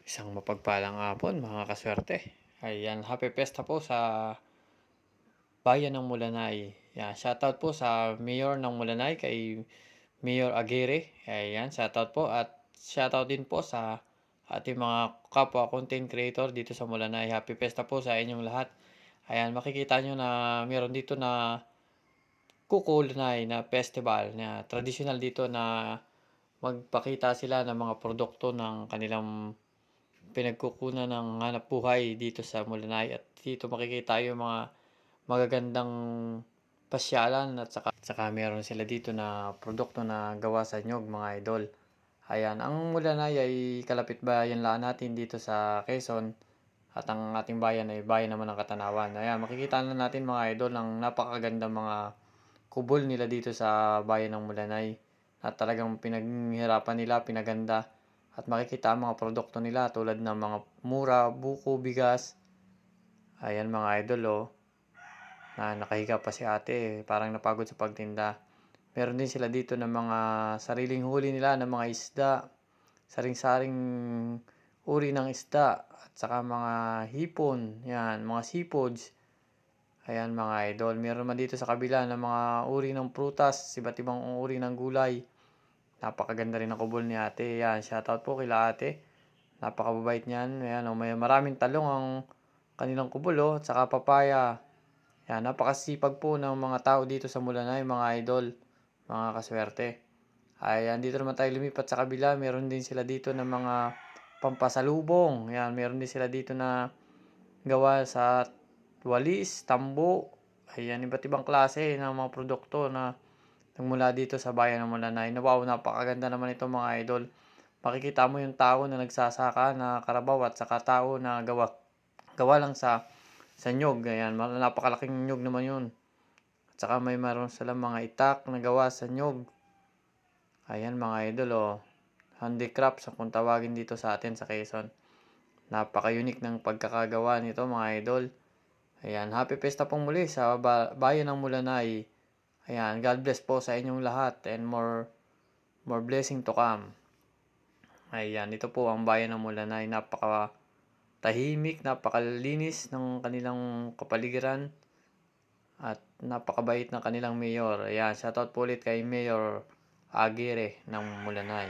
Isang mapagpalang hapon mga kaswerte. Ayan, happy fiesta po sa bayan ng Mulanay. Yan, shoutout po sa Mayor ng Mulanay kay Mayor Aguirre. Ayan, shoutout po at shoutout din po sa ating mga kapwa content creator dito sa Mulanay. Happy fiesta po sa inyong lahat. Ayan, makikita nyo na meron dito na Kukulunay na festival na traditional dito na magpakita sila ng mga produkto ng kanilang pinagkukunan ng hanap buhay dito sa Mulanay at dito makikita yung mga magagandang pasyalan at saka meron sila dito na produkto na gawa sa nyog mga idol. Ayan, ang Mulanay ay kalapit bayan lang natin dito sa Quezon at ang ating bayan ay bayan naman ng Katanawan. Ayan, makikita na natin mga idol ang napakaganda mga kubol nila dito sa bayan ng Mulanay at talagang pinaghirapan nila, pinaganda at makikita ang mga produkto nila tulad ng mga mura, buko, bigas. Ayan mga idol oh, na nakahiga pa si ate, parang napagod sa pagtinda. Meron din sila dito ng mga sariling huli nila ng mga isda, saring-saring uri ng isda at saka mga hipon, yan, mga seafoods. Ayan mga idol, meron man dito sa kabila ng mga uri ng prutas, iba't ibang uri ng gulay. Napakaganda rin ang kubol ni ate. Yan, shoutout po kila ate. Napakababait niyan. Ayan, oh, may maraming talong ang kanilang kubol oh, at saka papaya. Yan, napakasipag po ng mga tao dito sa Mulanay, mga idol, mga kaswerte. Ayan, dito naman tayo lumipat sa kabila. Meron din sila dito ng mga pampasalubong. Yan, meron din sila dito na gawa sa walis, tambo. Ayan, iba't ibang klase ng mga produkto na nagmula dito sa bayan ng Mulanay. Wow, napakaganda naman ito mga idol. Makikita mo yung tao na nagsasaka na karabaw at saka tao na gawa lang sa nyog. Ayan, napakalaking nyog naman yun. At saka may maroon silang mga itak na gawa sa nyog. Ayan mga idol oh. Handicrafts kung tawagin dito sa atin sa Quezon. Napaka-unique ng pagkakagawa nito mga idol. Ayan, happy fiesta pong muli sa bayan ng Mulanay. Ayan, God bless po sa inyong lahat and more blessing to come. Ayan, ito po ang bayan ng Mulanay. Napaka tahimik, napakalinis ng kanilang kapaligiran at napakabait ng kanilang mayor. Ayan, shoutout po ulit kay Mayor Aguirre ng Mulanay.